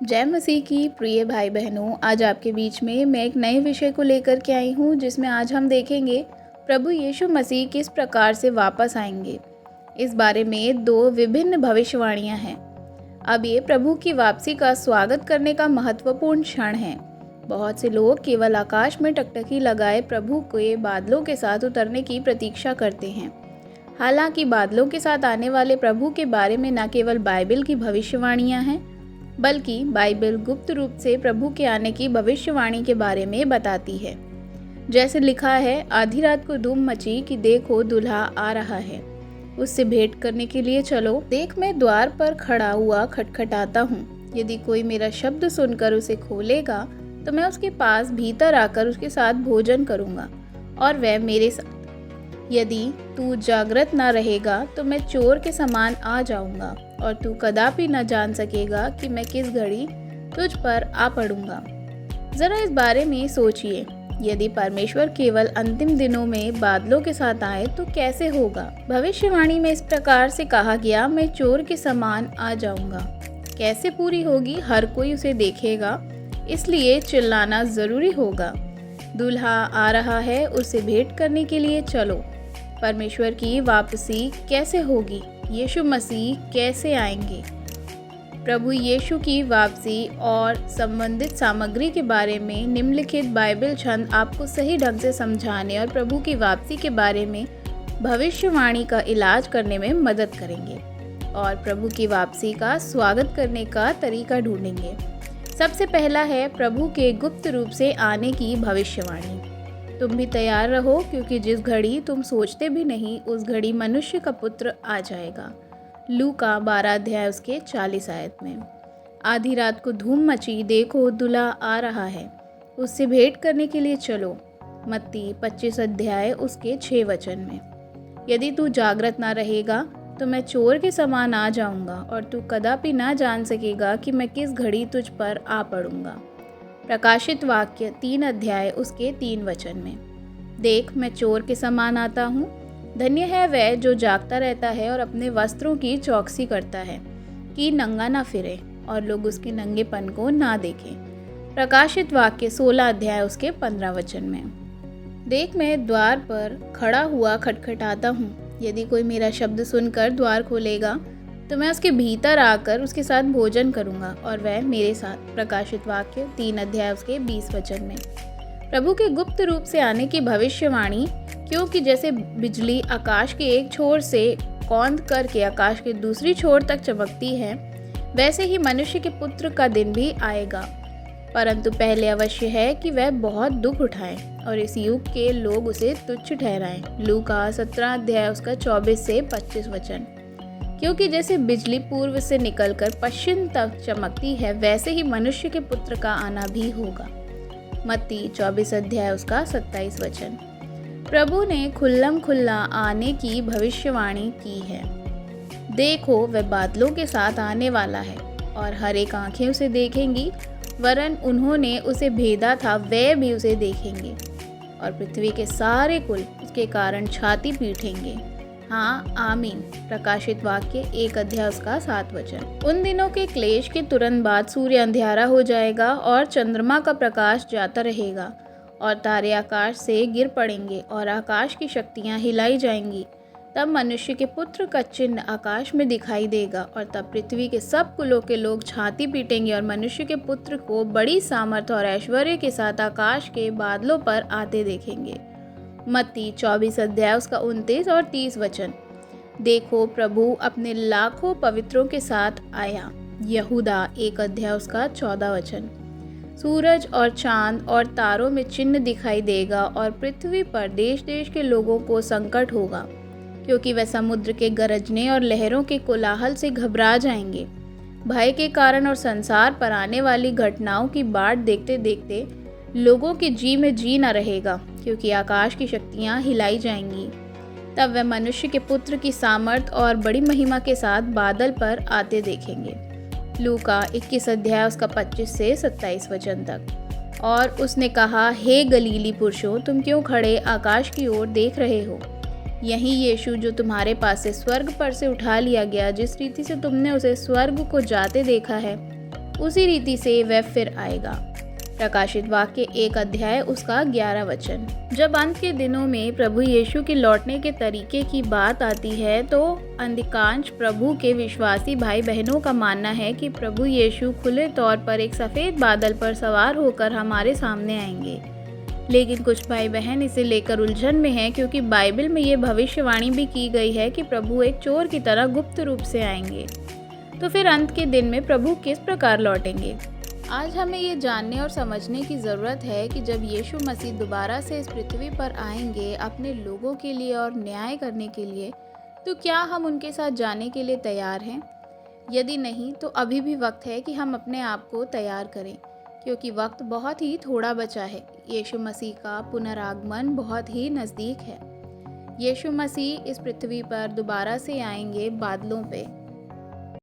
जय मसीह की प्रिय भाई बहनों, आज आपके बीच में मैं एक नए विषय को लेकर के आई हूँ जिसमें आज हम देखेंगे प्रभु यीशु मसीह किस प्रकार से वापस आएंगे। इस बारे में दो विभिन्न भविष्यवाणियाँ हैं। अब ये प्रभु की वापसी का स्वागत करने का महत्वपूर्ण क्षण है। बहुत से लोग केवल आकाश में टकटकी लगाए प्रभु के बादलों के साथ उतरने की प्रतीक्षा करते हैं। हालांकि बादलों के साथ आने वाले प्रभु के बारे में न केवल बाइबल की भविष्यवाणियाँ हैं, बल्कि बाइबल गुप्त रूप से प्रभु के आने की भविष्यवाणी के बारे में बताती है। जैसे लिखा है, आधी रात को धूम मची कि देखो दूल्हा आ रहा है, उससे भेंट करने के लिए चलो। देख, मैं द्वार पर खड़ा हुआ खटखटाता हूँ। यदि कोई मेरा शब्द सुनकर उसे खोलेगा तो मैं उसके पास भीतर आकर उसके साथ भोजन करूँगा और वह मेरे साथ। यदि तू जागृत न रहेगा तो मैं चोर के समान आ जाऊंगा और तू कदापि न जान सकेगा कि मैं किस घड़ी तुझ पर आ पड़ूंगा। जरा इस बारे में सोचिए, यदि परमेश्वर केवल अंतिम दिनों में बादलों के साथ आए तो कैसे होगा। भविष्यवाणी में इस प्रकार से कहा गया, मैं चोर के समान आ जाऊंगा, कैसे पूरी होगी। हर कोई उसे देखेगा, इसलिए चिल्लाना जरूरी होगा, दूल्हा आ रहा है, उससे भेंट करने के लिए चलो। परमेश्वर की वापसी कैसे होगी? यीशु मसीह कैसे आएंगे? प्रभु यीशु की वापसी और संबंधित सामग्री के बारे में निम्नलिखित बाइबल छंद आपको सही ढंग से समझाने और प्रभु की वापसी के बारे में भविष्यवाणी का इलाज करने में मदद करेंगे और प्रभु की वापसी का स्वागत करने का तरीका ढूंढेंगे। सबसे पहला है प्रभु के गुप्त रूप से आने की भविष्यवाणी। तुम भी तैयार रहो, क्योंकि जिस घड़ी तुम सोचते भी नहीं उस घड़ी मनुष्य का पुत्र आ जाएगा। लूका 12 अध्याय उसके 40 आयत में। आधी रात को धूम मची, देखो दूल्हा आ रहा है, उससे भेंट करने के लिए चलो। मत्ती 25 अध्याय उसके 6 वचन में। यदि तू जागृत ना रहेगा तो मैं चोर के समान आ जाऊंगा और तू कदापि ना जान सकेगा कि मैं किस घड़ी तुझ पर आ पड़ूंगा। प्रकाशित वाक्य 3 अध्याय उसके 3 वचन में। देख, मैं चोर के समान आता हूँ। धन्य है वह जो जागता रहता है और अपने वस्त्रों की चौकसी करता है कि नंगा ना फिरे और लोग उसके नंगेपन को ना देखें। प्रकाशित वाक्य 16 अध्याय उसके 15 वचन में। देख, मैं द्वार पर खड़ा हुआ खटखटाता हूँ। यदि कोई मेरा शब्द सुनकर द्वार खोलेगा तो मैं उसके भीतर आकर उसके साथ भोजन करूंगा और वह मेरे साथ। प्रकाशित वाक्य 3 अध्याय उसके 20 वचन में। प्रभु के गुप्त रूप से आने की भविष्यवाणी, क्योंकि जैसे बिजली आकाश के एक छोर से कौंध करके आकाश के दूसरी छोर तक चमकती है, वैसे ही मनुष्य के पुत्र का दिन भी आएगा। परंतु पहले अवश्य है कि वह बहुत दुख उठाए और इस युग के लोग उसे तुच्छ ठहराएं। लूका 17 अध्याय उसका 24 से 25 वचन। क्योंकि जैसे बिजली पूर्व से निकलकर पश्चिम तक चमकती है, वैसे ही मनुष्य के पुत्र का आना भी होगा। मत्ती 24 अध्याय उसका 27 वचन। प्रभु ने खुल्लम खुल्ला आने की भविष्यवाणी की है। देखो, वह बादलों के साथ आने वाला है और हर एक आंखें उसे देखेंगी, वरन उन्होंने उसे भेदा था वे भी उसे देखेंगे और पृथ्वी के सारे कुल उसके कारण छाती पीटेंगे। हाँ, आमीन। प्रकाशित वाक्य 1 अध्याय उसका 7 वचन। उन दिनों के क्लेश के तुरंत बाद सूर्य अंधियारा हो जाएगा और चंद्रमा का प्रकाश जाता रहेगा और तारे आकाश से गिर पड़ेंगे और आकाश की शक्तियाँ हिलाई जाएंगी। तब मनुष्य के पुत्र का चिन्ह आकाश में दिखाई देगा और तब पृथ्वी के सब कुलों के लोग छाती पीटेंगे और मनुष्य के पुत्र को बड़ी सामर्थ और ऐश्वर्य के साथ आकाश के बादलों पर आते देखेंगे। मत्ती 24 अध्याय उसका 29 और 30 वचन। देखो, प्रभु अपने लाखों पवित्रों के साथ आया। यहूदा 1 अध्याय उसका 14 वचन। सूरज और चांद और तारों में चिन्ह दिखाई देगा और पृथ्वी पर देश देश के लोगों को संकट होगा, क्योंकि वह समुद्र के गरजने और लहरों के कोलाहल से घबरा जाएंगे। भय के कारण और संसार पर आने वाली घटनाओं की बाट देखते देखते लोगों के जी में जी न रहेगा, क्योंकि आकाश की शक्तियाँ हिलाई जाएंगी। तब वह मनुष्य के पुत्र की सामर्थ और बड़ी महिमा के साथ बादल पर आते देखेंगे। लूका 21 अध्याय उसका 25 से 27 वचन तक। और उसने कहा, हे गलीली पुरुषों, तुम क्यों खड़े आकाश की ओर देख रहे हो? यही यीशु जो तुम्हारे पास से स्वर्ग पर से उठा लिया गया, जिस रीति से तुमने उसे स्वर्ग को जाते देखा है, उसी रीति से वह फिर आएगा। प्रकाशित वाक्य 1 अध्याय उसका 11 वचन। जब अंत के दिनों में प्रभु यीशु के लौटने के तरीके की बात आती है तो अधिकांश प्रभु के विश्वासी भाई बहनों का मानना है कि प्रभु यीशु खुले तौर पर एक सफ़ेद बादल पर सवार होकर हमारे सामने आएंगे। लेकिन कुछ भाई बहन इसे लेकर उलझन में हैं, क्योंकि बाइबल में ये भविष्यवाणी भी की गई है कि प्रभु एक चोर की तरह गुप्त रूप से आएंगे। तो फिर अंत के दिन में प्रभु किस प्रकार लौटेंगे? आज हमें ये जानने और समझने की ज़रूरत है कि जब यीशु मसीह दोबारा से इस पृथ्वी पर आएंगे अपने लोगों के लिए और न्याय करने के लिए, तो क्या हम उनके साथ जाने के लिए तैयार हैं? यदि नहीं, तो अभी भी वक्त है कि हम अपने आप को तैयार करें, क्योंकि वक्त बहुत ही थोड़ा बचा है। यीशु मसीह का पुनरागमन बहुत ही नज़दीक है। यीशु मसीह इस पृथ्वी पर दोबारा से आएंगे बादलों पे।